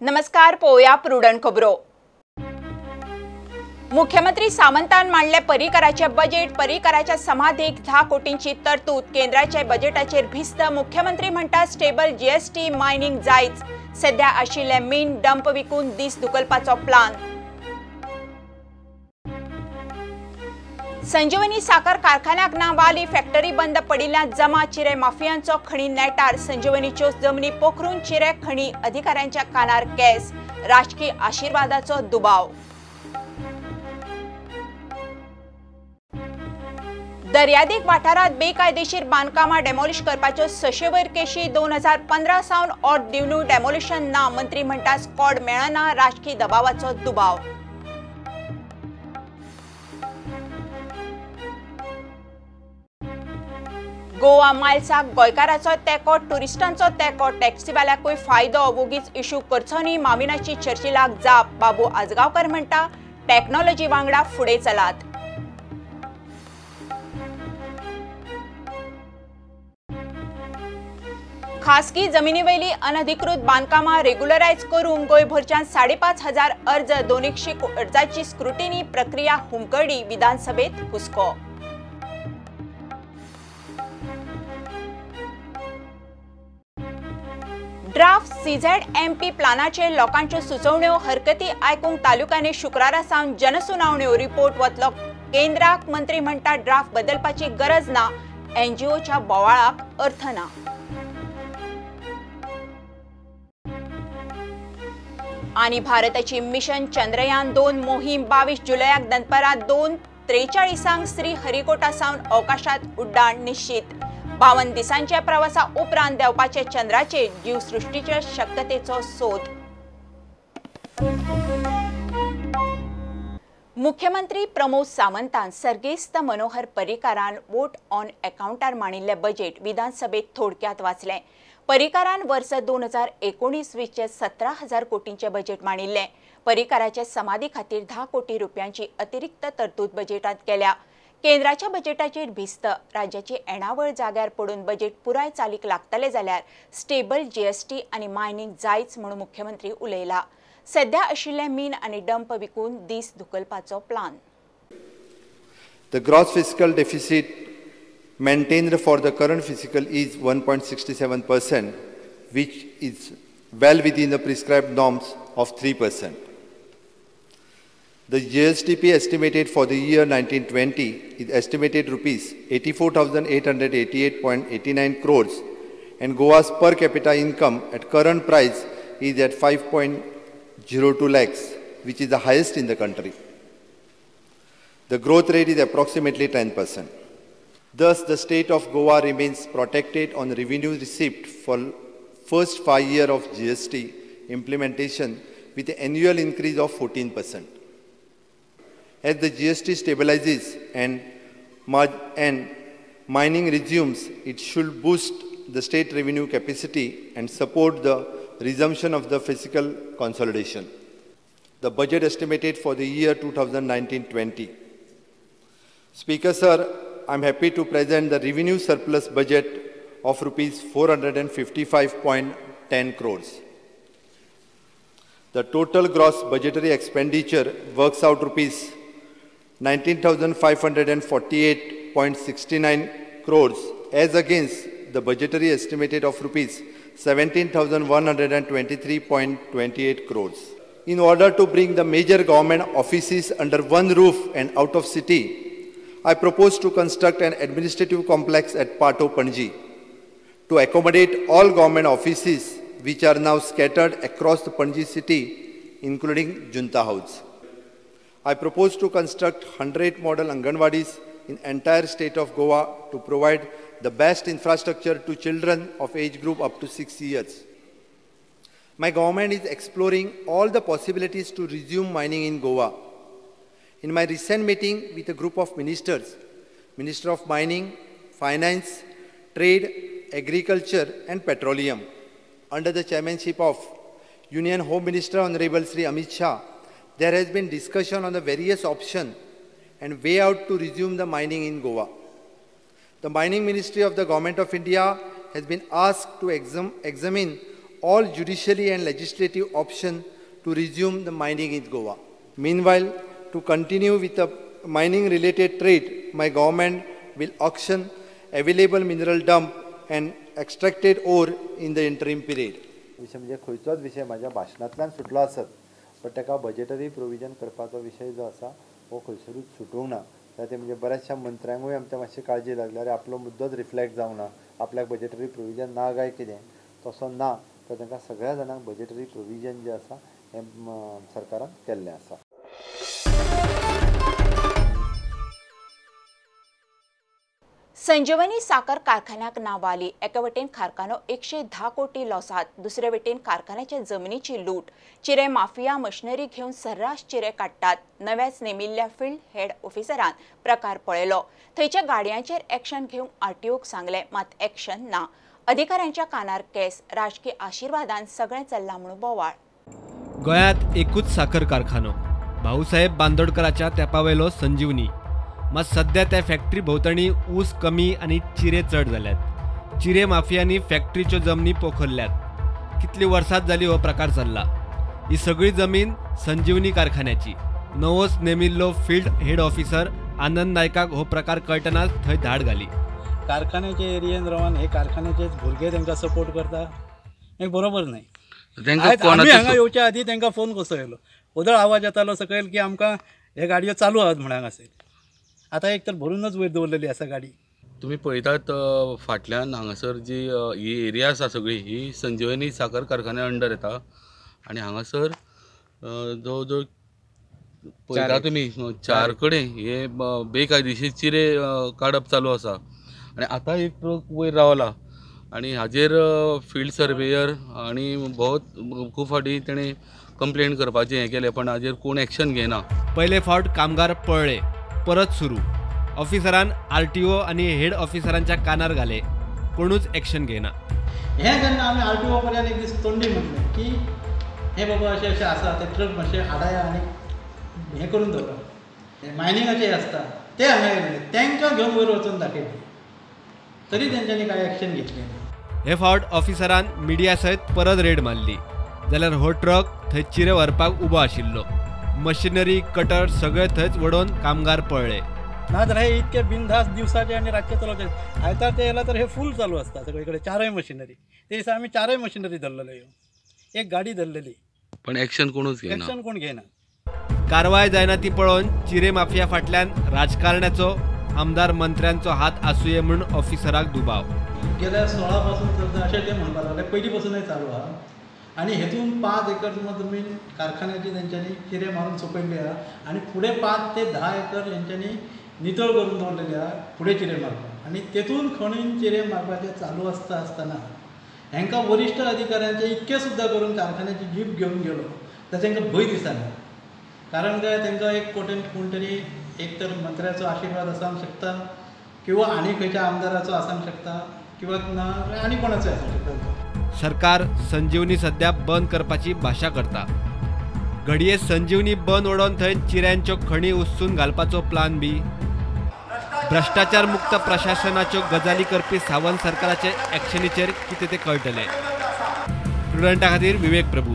नमस्कार, पोया प्रुडंट खबरो। मुख्यमंत्री सामंतान मांडले परिकराचे बजेट। परिकराच्या समाधीक 10 कोटींची तरतूद। केंद्राचे बजेटाचेर भिस्त। मुख्यमंत्री म्हणटा स्टेबल जीएसटी मायनिंग जायच। सध्या आशिल्ले मीन डंप विकून दीस धुकलपाचो प्लान। संजीवनी साखर कारखान्याक नावाली फॅक्टरी बंद पडिल्ल्या जमा चिरे माफियांचो खणी नेटार। संजीवनीच्यो जमनी पोखरून चिरे खणी अधिकाऱ्यांच्या कानार केस। राजकीय आशीर्वादाचो दुबाव। दर्यादेग वाठारात बेकायदेशीर बांदकामां डेमोलिश करपाच्यो 600 वयर केशी। 2015 सावन ऑर्ड दिवनू डेमोलिशन ना। मंत्री म्हणटा स्कॉड मेळना। राजकीय दबावाचो दुबाव। गोवा मायल्साक गोंयकारांचो तेंको। टुरिस्टांचो तेंको। टॅक्सीवाल्यांकूय फायदो। वोगीच इश्यू करचो न्ही। मामिनाची चर्चिलाक जाप। बाबू आजगांवकर म्हणटा टॅक्नॉलॉजी वांगडा फुडें चलात। खासगी जमिनीवेली अनधिकृत बांदकामां रेग्युलरायज करूंक गोंयभरच्यान 5,500 अर्ज। 200 अर्जांची स्क्रुटिनी प्रक्रिया हुमकळ्ळी। विधानसभेत हुस्को। ड्राफ्ट CZMP प्लानाचे लोकांच्यो सुचोवण्यो हरकती आयकूंक तालुक्यांनी शुक्रारा सावन जनसुनावण्यो। रिपोर्ट वतलो केंद्राक। मंत्री म्हणटा ड्राफ्ट बदलपाची गरज ना। NGOच्या बोवाळाक अर्थ ना। आणि भारताची मिशन चंद्रयान 2 मोहीम 22 जुलयाक दनपारां 2:43 श्रीहरिकोटा सावन अवकाशात उड्डाण निश्चित। 52 दिसांच्या प्रवासा उपरांत देवपाचे चंद्राचे जीवसृष्टीच्या शक्यतेचो सोद। मुख्यमंत्री प्रमोद सावंतान सर्गेस्त मनोहर पर्रीकारान वोट ऑन अकाउंटार मांडिल्ले बजेट विधानसभेत थोडक्यात वाचले। पर्रीकारान वर्स 2019-20चे 17,000 कोटींचे बजेट मांडिल्ले। पर्रीकाराचे समाधी खातीर 10 कोटी रुपयांची अतिरिक्त तरतूद बजेटांत केल्या। केंद्राच्या बजेटाचेर भिस्त। राज्याची येणावळ जाग्यार पडून बजेट पुराय चालीक लागतले जाल्यार स्टेबल जीएसटी आनी मायनिंग जायच म्हणून मुख्यमंत्री उलयला। सध्या आशिल्ले मीन आनी डंप विकून दीस धुकलपाचो plan. The gross fiscal deficit maintained for the current fiscal is 1.67%, which is well within the prescribed norms of 3%. The GSDP estimated for the year 1920 is estimated rupees 84,888.89 crores, and Goa's per capita income at current price is at 5.02 lakhs, which is the highest in the country. The growth rate is approximately 10%. Thus, the state of Goa remains protected on revenue received for first 5 years of GST implementation with an annual increase of 14%. As the GST stabilizes and mining resumes, it should boost the state revenue capacity and support the resumption of the fiscal consolidation. The budget estimated for the year 2019-20. Speaker Sir, I am happy to present the revenue surplus budget of rupees 455.10 crores. The total gross budgetary expenditure works out rupees 19,548.69 crores as against the budgetary estimated of rupees 17,123.28 crores. In order to bring the major government offices under one roof and out of city, I propose to construct an administrative complex at Pato, Panji, to accommodate all government offices which are now scattered across the Panji city, including Junta House. I propose to construct 100 model Anganwadis in entire state of Goa to provide the best infrastructure to children of age group up to 6 years. My government is exploring all the possibilities to resume mining in Goa. In my recent meeting with a group of ministers, Minister of Mining, Finance, Trade, Agriculture and Petroleum, under the chairmanship of Union Home Minister Honorable Sri Amit Shah, there has been discussion on the various options and way out to resume the mining in Goa. The Mining Ministry of the Government of India has been asked to examine all judicially and legislative options to resume the mining in Goa. Meanwhile, to continue with the mining-related trade, my government will auction available mineral dump and extracted ore in the interim period. विषय म्हणजे खंयचोच विषय माझ्या भाशणांतल्यान सुटलो आसत पण ताका budgetary provision करपाचो विषय जो आसा हो खंयसरूच सुटूंक ना. ते म्हणजे बऱ्याचशा मंत्र्यांकूय आमच्या मातशी काळजी लागल्या अरे आपलो मुद्दोच रिफ्लेक्ट जावना, आपल्याक बजेटरी प्रोविजन ना काय कितें, तसो ना. तर तांकां सगळ्या जाणांक बजेटरी प्रोविजन जे आसा हें सरकारान केल्लें आसा. संजीवनी साखर कारखान्याक नांव आली. एके वटेन कारखानो 110 कोटी लॉसात, दुसरे वटेन कारखान्याच्या जमनीची लूट. चिरे माफिया मशिनरी घेवन सर्रास चिरे काडटात. नव्याच नेमिल्ल्या फील्ड हेड ऑफिसरान प्रकार पळयलो. थंयच्या गाडयांचेर एक्शन घेवंक आरटीओक सांगले, मात एक्शन ना. अधिकाऱ्यांच्या कानार केस. राजकीय आशिर्वादान सगळें चल्लां म्हणून बोवाळ. गोंयांत एकूच साखर कारखानो भाऊसाहेब बांदोडकराच्या तेंपावेलो संजीवनी. मात सध्या त्या फॅक्टरी भोंवतणी ऊस कमी आनी चिरे चड जाल्यात. चिरे माफियांनी फॅक्टरीच्यो जमनी पोखरल्यात. कितली वर्सां जाली हो प्रकार चल्ला. ही सगळी जमीन संजीवनी कारखान्याची. नवोच नेमिल्लो फील्ड हेड ऑफिसर आनंद नायकाक हो प्रकार कळटनाच थंय धाड घाली. कारखान्याच्या एरियेन रावन हे कारखान्याचे भुरगे तांकां सपोर्ट करता हे बरोबर नाही. आमी हांगा येवच्या आदी तांकां फोन कसो येयलो, उदळ आवाज येतालो सकयल की आमकां हे गाडयो चालू आहात म्हणांक आसले. आतां एक तर भरूनच वयर दवरलेली आसा गाडी. तुम्ही पळयतात फाटल्यान हांगासर जी ही एरिया आसा सगळी ही संजीवनी साखर कारखान्या अंडर येता आनी हांगासर जवळ जवळ पळयता तुमी 4 कडेन हे बेकायदेशीर चिरे काडप चालू आसा. आनी आतां एक ट्रक वयर रावला आनी हाजेर फिल्ड सर्वेयर आनी खूब फावटी तेणें कंप्लेंट करपाचें हें केलें पण हाजेर कोण एक्शन घेयना. पयले फावट कामगार पळले, परत सुरू. ऑफिसरान आरटीओ आनी हेड ऑफिसरांच्या कानार घाले, कोणूच एक्शन घेयना. हें जेन्ना आमी आरटीओ पर्यंत एक दीस तोंडी म्हटलें की हे बाबा अशें अशें आसा, ते ट्रक मातशें हाडाया आनी हें करून दवरा. हे मायनिंगाचें आसता ते हांगा येयले, तांकां घेवन वयर वचून दाखयलें, तरी तेंच्यांनी कांय एक्शन घेतलें ना. हे फावट ऑफिसरान मिडिया सयत परत रेड मारली. जाल्यार हो ट्रक थंय चिरे व्हरपाक उबो आशिल्लो. मशिनरी कटर सगळे थंयच वडोवन कामगार पळले. नाजाल्यार हे इतके बिनधास्त दिवसाचे आनी रातचे चलोवचे. आयतार ते येयला तर हे फूल चालू आसता सगळे कडेन, 4 मशिनरी. ते दिसा आमी 4 मशिनरी धरलेल्यो, एक गाडी धरलेली पण एक्शन कोणूच घेयना. एक्शन कोण घेयना. कारवाय जायना ती पळोवन चिरे माफिया फाटल्यान राजकारण्याचो, आमदार मंत्र्यांचो हात आसूये म्हणून ऑफिसराक दुबाव. गेल्या 16 पासून अशें ते म्हणपाक लागले, पयलीं पासूनच चालू आहा आनी हेतून 5 एकर जमीन कारखान्याची तेंच्यांनी चिरे मारून सोंपयल्ली आहा आनी फुडें 5 ते 10 एकर तेंच्यांनी नितळ करून दवरलेली आहा फुडें चिरे मारपाक. आनी तेतून खणून चिरे मारपाचें चालू आसतना हांकां वरिश्ठ अधिकाऱ्यांचे इतके सुद्दां करून कारखान्याची जीप घेवन गेलो तर तांकां भंय दिसना. कारण काय, तांकां एक कोटेन कोण तरी एक तर मंत्र्याचो आशिर्वाद आसूंक शकता किंवा आनी खंयच्या आमदाराचो आसूंक शकता किंवा ना आनी कोणाचो आसूंक शकता. सरकार संजीवनी सध्या बंद करपाची भाशा करता. घडये संजीवनी बंद ओडोवन थंय चिऱ्यांच्यो खणी उसून घालपाचो प्लान बी. भ्रष्टाचार मुक्त प्रशासनाच्यो गजाली करपी सावंत सरकाराचे एक्शनीचेर कितें ते कळटले. स्टुडंटा खातीर विवेक प्रभू.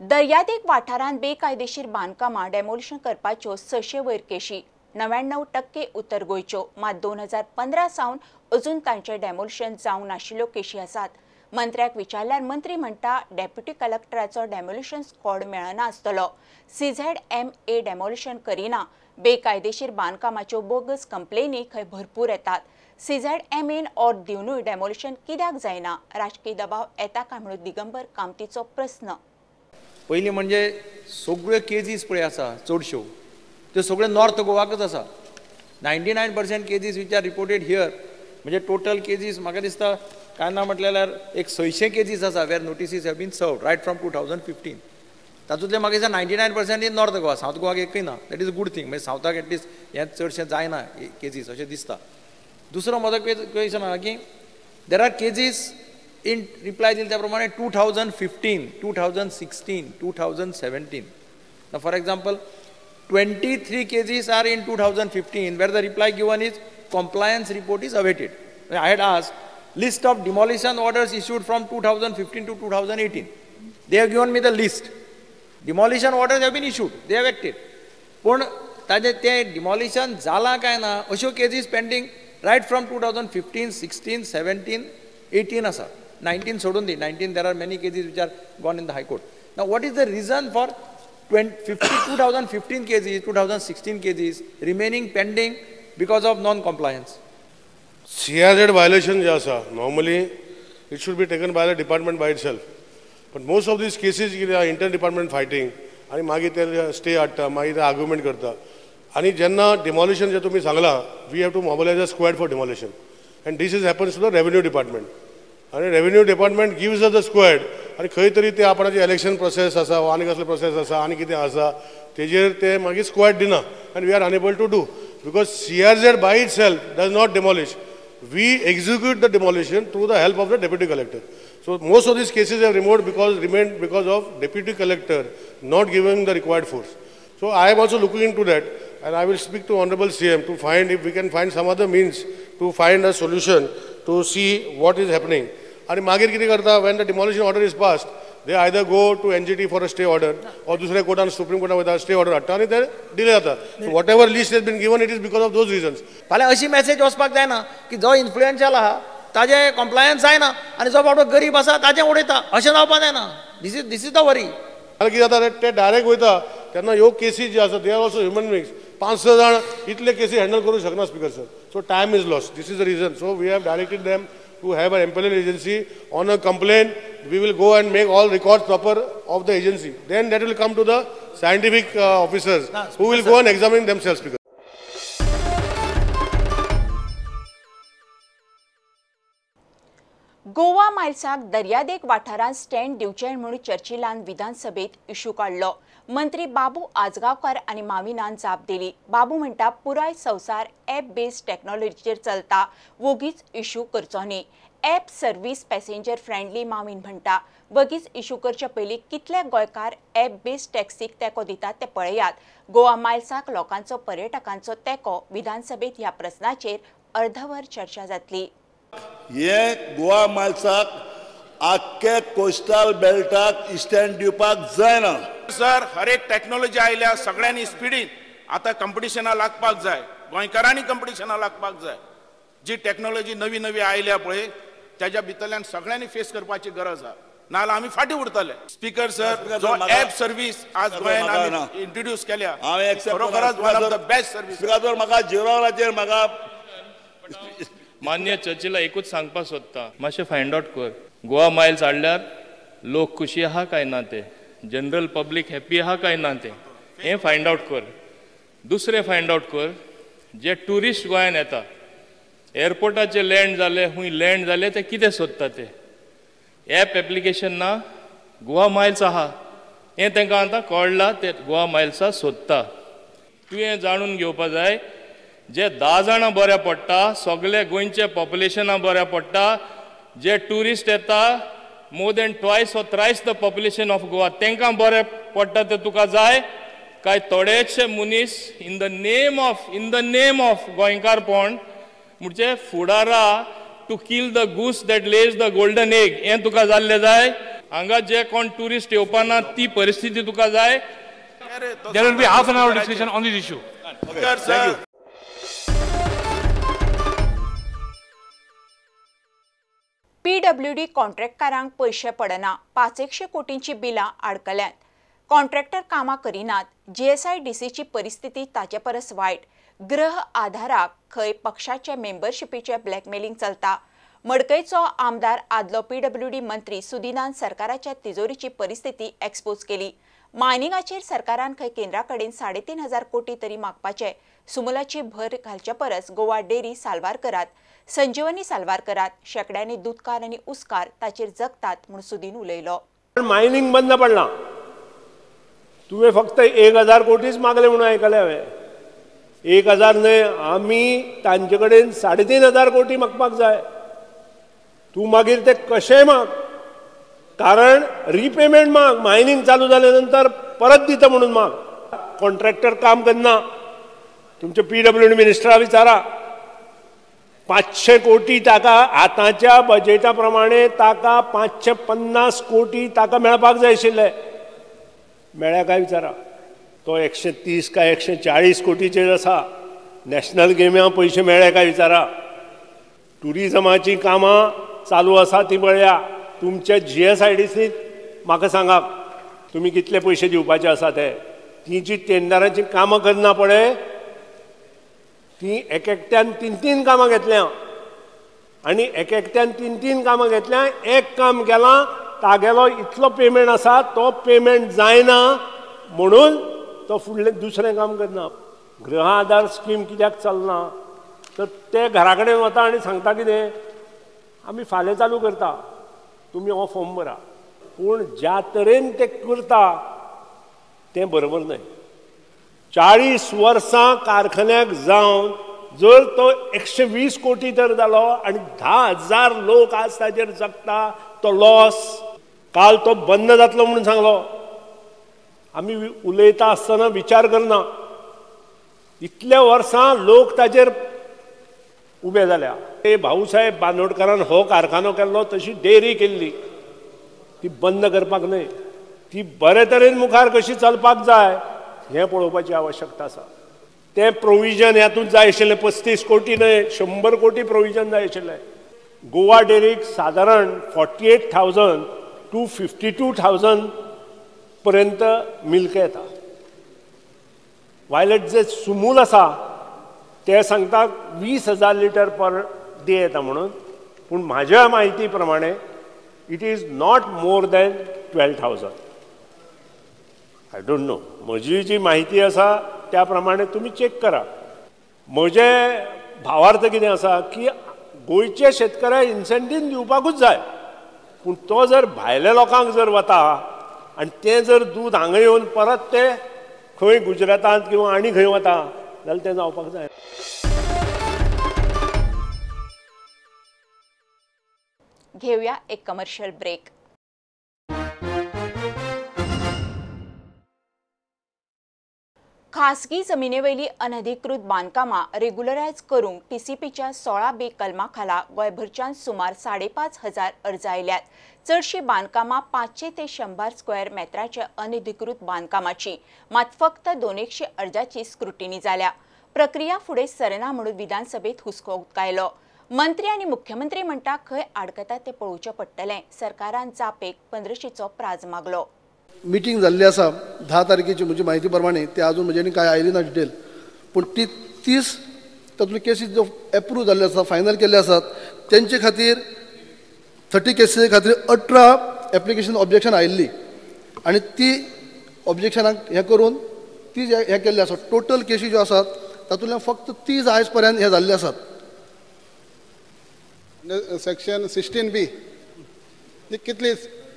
दर्यादेग वाठारांत बेकायदेशीर बांदकामां डेमोलिशन करपाच्यो 600 वयर केशी. 99% उत्तर गोंयच्यो. मात 2015 सावन अजून तांचें डेमोलिशन जावंक नाशिल्ल्यो केशी आसात. मंत्र्याक विचारल्यार मंत्री म्हणटा डेप्युटी कलेक्टराचो डेमोलिशन स्क्वॉड मेळना आसतलो. CZMA डेमोलिशन करिना. बेकायदेशीर बांदकामाच्यो बोगस कंप्लेनी खंय भरपूर येतात. CZMAन ऑर्डर दिवनूय डेमोलिशन कित्याक जायना? राजकीय दबाव येता काय म्हणून दिगंबर कामतीचो प्रस्न. पयलीं म्हणजे सगळ्यो केजीस पळय आसा चडश्यो त्यो सगळ्यो नॉर्थ गोवाकच आसा. 99% cases which are reported here. म्हणजे टोटल केजीस म्हाका दिसता काय ना म्हटल्यार एक 600 केजीस आसा where notices have been served right from 2015. तातूंतले म्हाका दिसता 99% इन नॉर्थ गोवा. सावथ गोवाक एकय ना. That is a good thing. म्हणजे सावथाक एटलिस्ट हें चडशें जायना केजीस अशें दिसता. दुसरो म्हजो क्वेश्चन आहा की there are kgs in reply दिले त्या प्रमाणे 2015, 2016, 2017. Now, for example, 23 cases are in 2015 where the reply given is compliance report is awaited. I had asked list of demolition orders issued from 2015 to 2018. They have given me the list. Demolition orders have been issued. They have acted. पण ताजे ते demolition जाला काय ना अश्यो cases pending right from 2015, 16, 17, 18 asa. 19 सोडून दी. 19 there are many cases which are gone in the High Court. Now what is the reason for 2015 cases, 2016 cases remaining pending because of non-compliance? CRZ violation जे आसा, normally it should be taken by the department by itself. But most of these cases are inter-department fighting आणि मागीर ते stay हाडटा, मागीर ते argument करता. आणि जेन्ना demolition जे तुम्ही सांगला, we have to mobilize a squad for demolition. And this happens to the revenue department. आणि revenue department gives us the squad आणि खंय तरी ते आपणाची election process आसा, आनी कसले process आसा, आनी कितें आसा, तेजेर ते मागीर squad दिना. And we are unable to do. Because CRZ by itself does not demolish. We execute the demolition through the help of the deputy collector. So most of these cases have remained because of deputy collector not giving the required force. So I am also looking into that, and I will speak to Honorable CM to find if we can find some other means to find a solution to see what is happening. And मागीर कितें करता, when the demolition order is passed, they either go to NGT for a stay order or दुसऱ्या कोर्टान Supreme Court with a stay order हाडटा आनी ते delay जाता. So whatever list has been given, it is because of those reasons. फाल्यां अशी message वचपाक जायना की जो इन्फ्लुएन्शियल आहा ताजे compliance जायना आनी जो बाबडो गरीब आसा ताजें उडयता, अशें जावपाक जायना. This is the worry. जाल्यार कितें जाता ते डायरेक्ट वयता तेन्ना ह्यो केसीस जे आसा, they are also human beings. 5-6 जाण इतले केसी हँडल करूंक शकना speaker sir. So time is lost. This is the reason. So we have directed them to have an appellate agency. On a complaint, we will go and make all records proper of the agency. Then that will come to the scientific officers who will go and examine themselves. Speaker. Goa मायल्साक दर्यादेग वाठारांत stand दिवचें म्हूण चर्चिलान विधानसभेत issue काडलो. मंत्री बाबू आजगांवकार आनी माविनान जाप दिली. बाबू म्हणटा पुराय संवसार ॲप बेस्ड टॅक्नॉलॉजीचेर चलता, वोगीच इश्यू करचो न्ही. App service passenger friendly Mauvin म्हणटा. वगीच इश्यू करचे पयलीं कितले गोंयकार ॲप बेस्ड टॅक्सीक तेंको दितात ते पळयात. गोवा मायल्साक लोकांचो पर्यटकांचो तेंको विधानसभेत ह्या प्रस्नाचेर अर्धवर चर्चा जातली. हे गोवा मायल्साक आख्खे कोस्टल बेल्टाक स्टँड दिवपाक जायना. सर हर एक टॅक्नॉलॉजी आयल्या सगळ्यांनी स्पिडीन आता कंपिटिशनाक लागपाक जाय. गोंयकारांनी कंपिटिशनाक लागपाक जाय. जी टॅक्नॉलॉजी नवी नवी आयल्या पळय त्याच्या भितरल्यान सगळ्यांनी फेस करपाची गरज आहा, नाल्यार आमी फाटी उरतले. स्पीकर सर जो ॲप सर्व्हिस आज गोंयान आमी इंट्रोड्यूस केल्या खरोखरच one of the best service. Speaker म्हाका जिरोलाचेर म्हाका मान्य चर्चीला एकूच सांगपाक सोदता, मातशें फायंड आउट कर. गोवा मायल्स हाडल्यार लोक खुशी आहा काय ना ते, जनरल पब्लीक हॅप्पी आहा काय ना ते, हें फायंड आउट कर. दुसरें फायंड आउट कर, जे ट्युरिस्ट गोंयान येता, एअरपोर्टाचेर लँड जाले, खूंय लँड जाले, ते कितें सोदता ते. ॲप एप्लिकेशन ना, गोवा मायल्स आहा, हें तांकां आतां कळलां, ते गोवा मायल्सा सोदता. तुवें जाणून घेवपा जाय, जे 10 जाणां बऱ्या पडटा, सगळे गोंयचे पॉप्युलेशना बऱ्या पडटा. जे ट्युरिस्ट येता, more than twice or thrice the population of Goa, तांकां बरें पडटा ते तुका जाय काय थोडेशे मनीस इन द नेम ऑफ गोंयकारपण म्हणजे फुडारा to kill the goose that lays the golden egg, हें तुका जाल्लें जाय. हांगा जे कोण ट्युरिस्ट येवपाना ती परिस्थिती तुका जाय. There will be half an hour discussion on this issue. Thank you. PWD कॉन्ट्रॅक्टकारांक पयशे पडना, 500 कोटींची बिलां आडकल्यांत. कॉन्ट्रॅक्टर कामां करिनात. GSIDCची परिस्थिती ताचे परस वायट. ग्रह आधाराक खंय पक्षाचे मेंबरशिपीचे ब्लॅकमेलिंग चलता. मडकयचो आमदार आदलो PWD मंत्री सुदिनान सरकाराच्या तिजोरीची परिस्थिती एक्सपोज केली. मायनिंगाचेर सरकारान खंय केंद्रा कडेन 3,500 कोटी तरी मागपाचे. सुमलाची भर घालचे परस गोवा डेरी साल्वार करात, संजीवनी साल्वार करात. शेकड्यांनी दूधकार आनी उसकार ताचेर जगतात म्हूण सुदीन उलयलो. मायनिंग बंद पडला. तुवें फक्त 1,000 कोटीच मागले म्हणून आयकले हांवें. 1,000 न्हय, आमी तांचे कडेन 3,500 कोटी मागपाक जाय. तूं मागीर ते कशेंय माग, कारण रिपेमेंट माग. मायनिंग चालू जाले नंतर परत दिता म्हणून माग. कॉन्ट्रॅक्टर काम करना, तुमचे PWD मिनिस्टरा विचारा. 500 कोटी ताका आतांच्या बजेटा प्रमाणे ताका 550 कोटी ताका मेळपाक जाय आशिल्ले. मेळ्ळ्या काय विचारा. तो 130 काय 140 कोटीचेर आसा. नॅशनल गेम्या पयशे मेळ्ळे काय विचारा. टुरिजमाची कामां चालू आसा ती पळया. तुमच्या GSIDCन म्हाका सांगा तुमी कितले पयशे दिवपाचे आसा ते. ती जी टेंडराची कामां करना पळय ती एकट्यान 3 कामां घेतल्या आनी एकट्यान 3 कामां घेतल्या. एक काम केलां तागेलो इतलो पेमेंट आसा तो पेमेंट जायना म्हणून तो फुडलें दुसरें काम करना. गृह आधार स्कीम कित्याक चलना तर ते घरा कडेन वता आनी सांगता कितें आमी फाल्यां चालू करता तुमी हो फॉर्म भरा. पूण ज्या तरेन ते करता तें बरोबर न्हय. 40 वर्सां कारखान्याक जावन जर तो 120 कोटी तर जालो आनी 10,000 लोक आज ताजेर जगता तो लॉस. काल तो बंद जातलो म्हणून सांगलो. आमी उलयता आसतना विचार करना. इतल्या वर्सां लोक ताजेर उबे जाल्या. ते भाऊसाहेब बांदोडकरान हो कारखानो केल्लो तशी डेअरी केल्ली ती बंद करपाक न्हय. ती बरे तरेन मुखार कशी चलपाक जाय हें पळोवपाची आवश्यकता आसा. तें प्रोविजन हातूंत जाय आशिल्लें 35 कोटी न्हय 100 कोटी प्रोविजन जाय आशिल्लें. गोवा डेअरीक सादारण 48,000 to 52,000 पर्यंत मिल्क येता. वायलेट जे सुमूल आसा ते सांगता 20,000 लिटर पर डे येता म्हणून. पूण म्हाज्या म्हायती प्रमाणे it is not more than 12,000. I don't know. म्हजी जी म्हायती आसा त्या प्रमाणे तुमी चेक करा. म्हजे भावार्थ कितें आसा की गोंयच्या शेतकऱ्याक इन्सेंटीव दिवपाकूच जाय. पूण तो जर भायल्या लोकांक जर वता आनी तें जर दूद हांगा येवन परत ते खंय गुजरातांत किंवा आनी खंय वता जाल्यार तें जावपाक जाय. घेऊया एक कमर्शियल ब्रेक. खासगी जमिनेवयली अनधिकृत बांदकामां रेग्युलरायज करूंक TCPच्या 16B कलमा खाला गोंयभरच्यान सुमार 5,500 अर्ज आयल्यात. चडशी बांदकामां 500 ते 100 स्क्वेअर मेत्राच्या अनधिकृत बांदकामाची मात फक्त 200 अर्जाची स्क्रुटिनी जाल्या. प्रक्रिया फुडें सरना म्हणून विधानसभेत हुस्को उक्तायलो. मंत्री आनी मुख्यमंत्री म्हणटा खंय आडकता ते पळोवचें पडटलें. सरकारान जापेक 1500चो प्राज मागलो. मीटिंग जाल्ली आसा 10 तारखेची म्हजी म्हायती प्रमाणे ते अजून म्हजे कांय आयली ना डिटेल. पूण ती 30 तातूंतल्यो केसीस जो एप्रूव जाल्ले आसा फायनल केल्ले आसात तेंचे खातीर 30 केसी खातीर 18 एप्लिकेशन ऑब्जेक्शन आयिल्ली आनी ती ऑब्जेक्शनाक हें करून ती हें केल्ले आसा. टोटल केसी ज्यो आसात तातूंतल्यान फक्त 30 आयज पर्यंत हे जाल्ले आसात. सेक्शन 16B कितली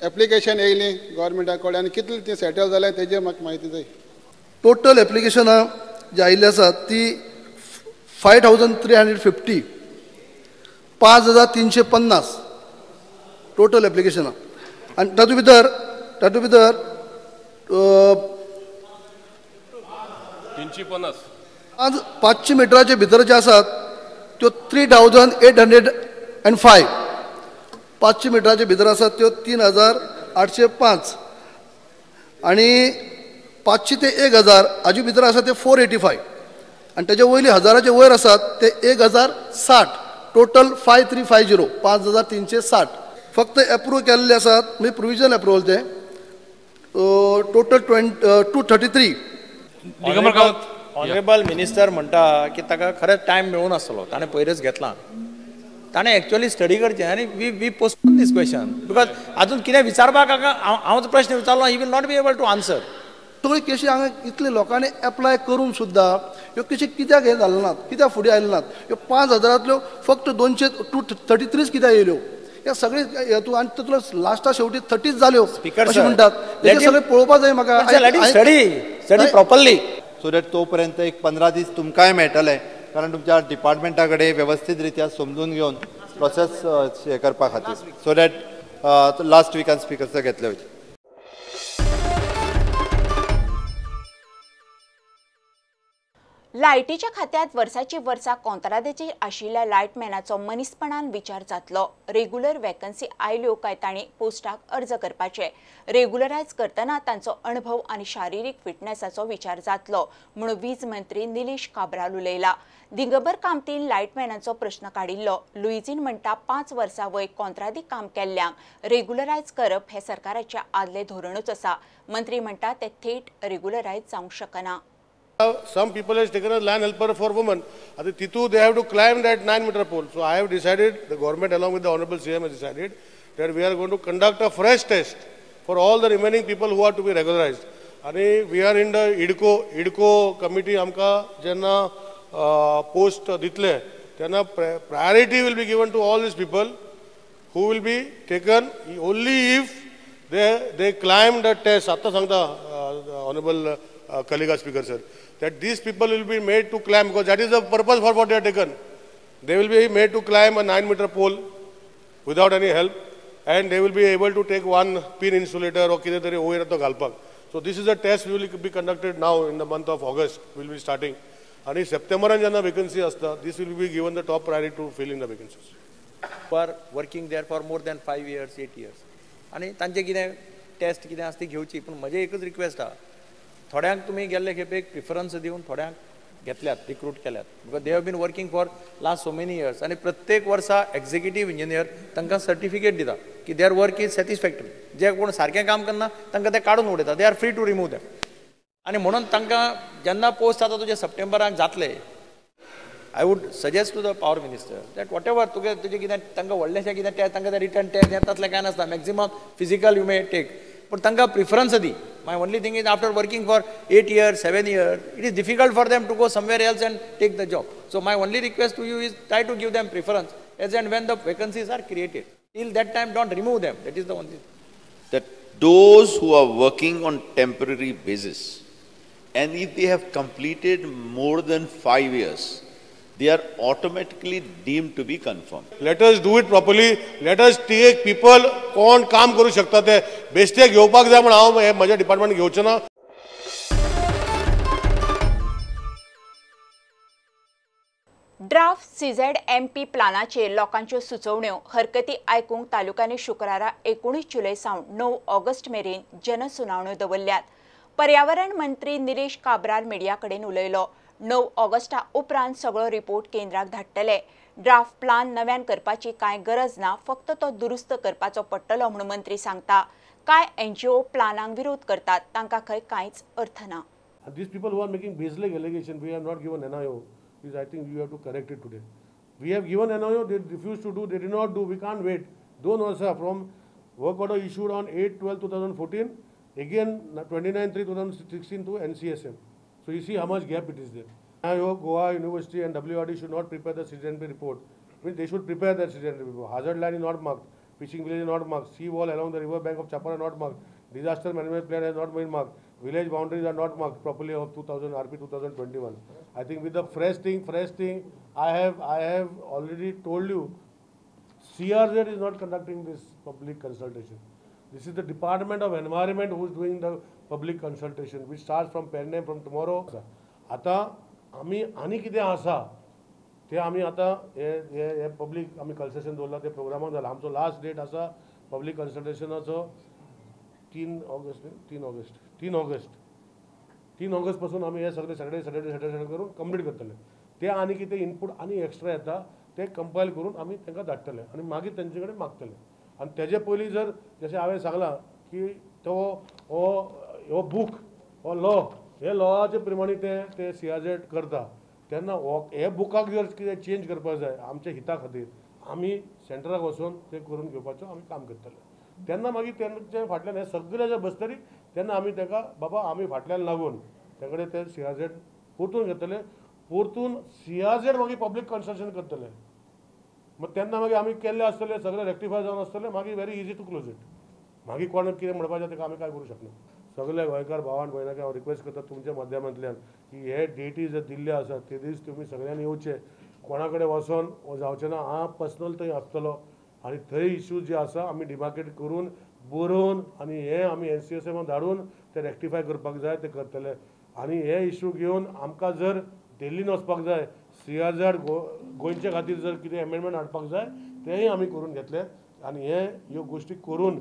एप्लिकेशन येयली गव्हर्मेंटा कडेन आनी कितली ती सेटल जाल्या तेजेर म्हाका म्हायती जाय. टोटल एप्लिकेशनां जी आयिल्ली आसात ती 5,350 5,350 टोटल एप्लिकेशनां आनी तातूंत भितर 350 आज 500 मिटराचे भितर जे आसात त्यो 3,805 500 मिटराचे भितर आसात त्यो 3,805 आनी 500 ते 1,000 हाजे भितर आसा ते 485 आनी तेजे वयली 1000चे वयर आसात ते 1,060 टोटल 5,350 5,360 फक्त एप्रूव केल्ले आसात म्हणजे प्रोविजन एप्रुवल ते टोटल 233. ऑनरेबल मिनिस्टर म्हणटा की ताका खरेंच टायम मेळून आसलो ताणें पयरच घेतला. ताणें एक्चुअली स्टडी करचें आनी we postpone this question because आजून कितें विचारपाक हांव जो प्रश्न विचारलो he will not be able to answer. सगळी केशी हांगा इतले लोकांनी एप्लाय करून सुद्दां ह्यो केशी कित्याक हे जाले नात कित्याक फुडें आयले नात. ह्यो 5,000तल्यो फक्त 233 कित्याक येयल्यो ह्या सगळे हेतू आनी तातूंतलो लास्टा शेवटी 30 जाल्यो अशें म्हणटात. हे सगळें पळोवपाक जाय म्हाका स्टडी प्रॉपरली सो दॅट तोपर्यंत एक 15 दीस तुमकांय मेळटले कारण तुमच्या डिपार्टमेंटा कडेन वेवस्थीत रित्या समजून घेवन प्रोसेस हे करपा खातीर सो दॅट लास्ट विकान स्पिकर्स घेतले वयचे. लायटीच्या खात्यात वर्साची वर्सा कंत्राटाचेर आशिल्ल्या लायटमॅनाचो मनीसपणान विचार जातलो. रेग्युलर वॅकन्सी आयल्यो काय तांणी पोस्टाक अर्ज करपाचे. रेग्युलरायज करतना तांचो अणभव आनी शारिरीक फिटनेसाचो विचार जातलो म्हूण वीज मंत्री निलेश काब्राल उलयला. दिगंबर कामतीन लायटमॅनाचो प्रश्न काडिल्लो. लुईजीन म्हणटा 5 वर्सां वय कंत्राटी काम केल्ल्यांक रेग्युलरायज करप हे सरकाराचे आदले धोरणूच आसा. मंत्री म्हणटा ते थेट रेग्युलरायज जावंक शकना. Some people has taken a land helper for women. At Titu, they have to climb that 9-meter pole. So I have decided, the government along with the Honorable CM has decided that we are going to conduct a fresh test for all the remaining people who are to be regularized. And we are in the IDCO committee, amka jenna post ditle, then priority will be given to all these people who will be taken only if they climb the test. Atta sangta, Honorable colleague speaker sir, that these people will be made to climb, because that is the purpose for what they are taken. They will be made to climb a 9-meter pole without any help, and they will be able to take one pin insulator or kide tari oir to galpak. So this is a test will be conducted now in the month of August. We will be starting, and in September and jana vacancy asta, this will be given the top priority to fill in the vacancies. Who are working there for more than 5 years, 8 years, आणि तांचे कितें taste कितें आसता ती घेवची. पूण म्हजे एकच रिक्वेस्ट आहा, थोड्यांक तुमी गेल्ले खेपेक प्रिफरन्स दिवन थोड्यांक घेतल्यात, रिक्रूट केल्यात, because they have been working for last so many years. आणि प्रत्येक वर्सा एक्झिक्युटीव इंजिनियर तांकां सर्टिफिकेट दिता की देअर वर्क इज सॅटिस्फॅक्टरी. जे कोण सारकें काम करना तांकां ते काडून उडयता. They are free to remove them. आणि म्हणून तांकां जेन्ना पोस्ट जाता तुजे सप्टेंबराक जातले, I would suggest to the power minister that what ever तुगे तुजें कितें तांकां व्हडलेशें कितें टेस्ट तांकां ते रिटर्न टेस्ट हें तसलें कांय नासता. Maximum physical you may take, पण तांकां प्रिफरन्स दी. My only thing is after working for 8 years, 7 years, it is difficult for them to go somewhere else and take the job. So my only request to you is try to give them preference as and when the vacancies are created. Till that time, don't remove them. That is the only thing. That those who are working on temporary basis, and if they have completed more than 5 years, they are automatically deemed to be confirmed. Let us do it properly. Let us take people कोण काम करू शकता ते बेश्टे घेवपाक जाय म्हण हांव हे म्हज्या डिपार्टमेंट घेवचो ना. ड्राफ्ट CZMP प्लानाचेर लोकांच्यो सुचोवण्यो हरकती आयकूंक तालुक्यांनी शुक्रारा 19 जुलय सावन 9 ऑगस्ट मेरेन जनसुनावण्यो दवरल्यात. पर्यावरण मंत्री निलेश काब्राल मिडिया कडेन उलयलो. 9 ऑगस्टा उपरांत सगळो रिपोर्ट केंद्राक धाडटले. ड्राफ्ट प्लान नव्यान करपाची कांय गरज ना, फक्त तो दुरुस्त करपाचो पडटलो म्हूण मंत्री सांगता. कांय NGO प्लानांक विरोध करतात, तांकां खंय कांयच अर्थ ना. These people who are making baseless allegation, we have not given NIO. I think you have to correct it today. We have given NIO, they refused to do, they did not do. We can't wait. 2 Varsha from work order issued on 8/12/2014, again 29/3/2016 to NCSM. So you see how much gap it is there. NIO, Goa University and WRD should not prepare the CZMP report. I mean, they should prepare that CZMP report. Hazard line is not marked. Fishing village is not marked. Sea wall along the river bank of Chapar are not marked. Disaster management plan has not been marked. Village boundaries are not marked properly of 2000 RP 2021. I think with the fresh thing, I have already told you, CRZ is not conducting this public consultation. This is the Department of Environment who is doing the public consultation, which starts from Penne from tomorrow. आता आम्ही आनी कितें आसा ते आम्ही आता हे public आम्ही कन्सल्टेशन दवरला ते प्रोग्रामाक जाला. आमचो लास्ट डेट आसा पब्लीक कन्सल्टेशनाचो 3 ऑगस्ट पासून आम्ही हे सगळे सॅटर्डे करून कंप्लीट करतले. ते आनी कितें इनपूट आनी एक्स्ट्रा येता ते कंपायल करून आमी तांकां धाडटले आनी मागीर तेंचे कडेन मागतले. आनी तेजे पयलीं जर जशें हांवें सांगलां की तो हो बूक हो लॉ हे लॉचे प्रमाणे ते CRZ करता तेन्ना हे बुकाक जर कितें चेंज करपाक जाय आमच्या हिता खातीर आमी सेंटराक वचून ते करून घेवपाचो आमी काम करतले. तेन्ना मागीर तेंचे फाटल्यान हे सगळे जे बसतली तेन्ना आमी ताका बाबा आमी फाटल्यान लागून ते कडेन ते CRZ परतून घेतले. परतून CRZ मागीर पब्लीक कन्सल्टेशन करतले. मग तेन्ना मागीर आमी केल्ले आसतले सगळे रेक्टिफाय जावन आसतले. मागीर very easy to close it. मागीर कोणाक कितें म्हणपाचें तेका आमी काय करूं शकना. सगळे गोंयकार भावान भयणाक हांव रिक्वेस्ट करता तुमच्या माध्यमांतल्यान की हे डेटी जे दिल्ले आसात ते दीस तुमी सगळ्यांनी येवचे. कोणा कडेन वचोन जावचें ना. हांव पर्सनल थंय आसतलो आनी थंय इश्यूज जे आसा आमी डिमार्केट करून बरोवन आनी हे आमी NCSM धाडून ते रेक्टिफाय करपाक जाय ते करतले. आनी हे इश्यू घेवन आमकां जर दिल्लीन वचपाक जाय CRZ गोंयच्या खातीर जर कितें एमेंडमेंट हाडपाक जाय तेंय आमी करून घेतले आनी ह्यो गोश्टी करून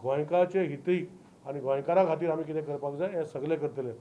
गोंयकाराचे हितीक आनी गोंयकारा खातीर आमी कितें करपाक जाय हें सगळें करतले.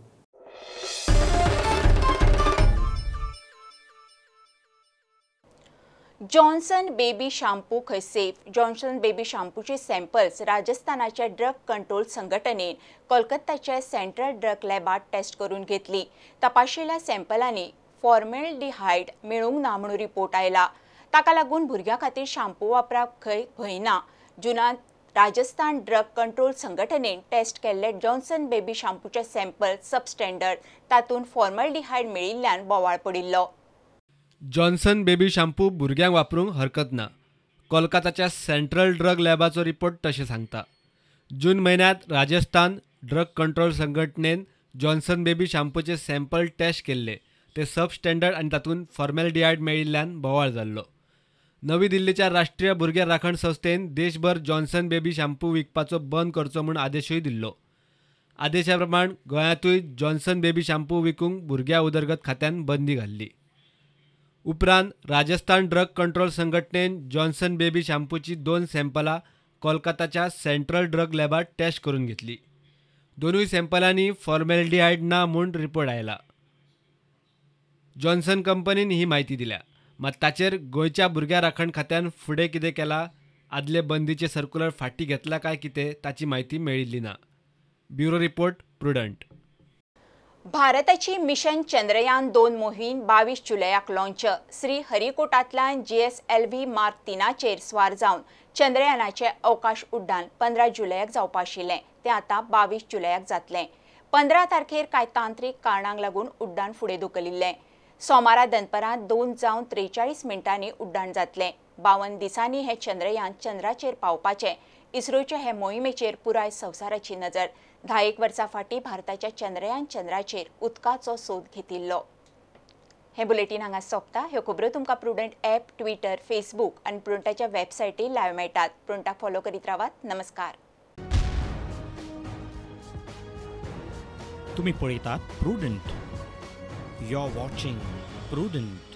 जॉन्सन बेबी शॅम्पू खंय सेफ. जॉन्सन बेबी शॅम्पूचे सॅम्पल्स राजस्थानाच्या ड्रग कंट्रोल संघटनेन कोलकाताच्या सेंट्रल ड्रग लॅबात टेस्ट करून घेतली. तपाशिल्ल्या सॅम्पलांनी फॉर्मेल्डिहायड मेळूंक ना म्हणून रिपोर्ट आयला. ताका लागून भुरग्यां खातीर शॅम्पू वापरप खंय भंय ना. जुनांत राजस्थान ड्रग कंट्रोल संघटनेन टेस्ट केल्ले जॉन्सन बेबी शॅम्पूचे सॅम्पल सबस्टँडर्ड. तातूंत फॉर्मेल्डिहायड मेळिल्ल्यान बोवाळ पडिल्लो. जॉन्सन बेबी शॅम्पू भुरग्यांक वापरूंक हरकत ना. कोलकाताच्या सेंट्रल ड्रग लॅबाचो रिपोर्ट तशें सांगता. जून म्हयन्यांत राजस्थान ड्रग कंट्रोल संघटनेन जॉन्सन बेबी शॅम्पूचे सॅम्पल टेस्ट केल्ले. ते सबस्टँडर्ड आनी तातूंत फॉर्मेल्डिहायड मेळिल्ल्यान बोवाळ जाल्लो. नवी दिल्लीच्या राष्ट्रीय भुरगे राखण संस्थेन देशभर जॉन्सन बेबी शॅम्पू विकपाचो बंद करचो म्हूण आदेशूय दिल्लो. आदेशा प्रमाण गोंयांतूय जॉन्सन बेबी शॅम्पू विकूंक भुरग्या उदरगत खात्यान बंदी घाल्ली. उपरांत राजस्थान ड्रग कंट्रोल संघटनेन जॉन्सन बेबी शॅम्पूची 2 सॅम्पलां कोलकाताच्या सेंट्रल ड्रग लॅबात टेस्ट करून घेतली. दोनूय सॅम्पलांनी फॉर्मेल्डिहायड ना म्हूण रिपोर्ट आयला. जॉन्सन कंपनीन ही म्हायती दिल्या. मात ताचेर गोंयच्या भुरग्या राखण खात्यान फुडें कितें केलां, आदले बंदीचे सर्क्युलर फाटीं घेतला काय कितें ताची म्हायती मेळिल्ली ना. Bureau report prudent. भारताची मिशन चंद्रयान 2 मोहीम 22 जुलयाक लॉन्च. श्रीहरिकोटांतल्यान GSLV मार्क 3चेर स्वार जावन चंद्रयानाचें अवकाश उड्डाण 15 जुलयाक जावपा आशिल्लें. तें आतां 22 जुलयाक जातलें. 15 तारखेर कांय तांत्रीक कारणांक लागून उड्डाण फुडें धुकलिल्लें. सोमारा दनपारां 2:43 मिनटांनी उड्डाण जातलें. 52 दिसांनी हें चंद्रयान चंद्राचेर पावपाचें. इस्रोचे हे मोहिमेचेर पुराय संवसाराची नजर. 10 वर्सां फाटीं भारताच्या चंद्रयान चंद्राचेर उदकाचो सोद घेतिल्लो. हे बुलेटीन हांगा सोंपता. ह्यो खबरो तुमकां प्रुडंट ॲप, ट्विटर, फेसबूक आनी प्रुडंटाच्या वेबसायटीर लायव्ह मेळटात. प्रुडंटाक फॉलो करीत रावात. नमस्कार. तुम्ही पळयतात Prudent. You are watching prudent.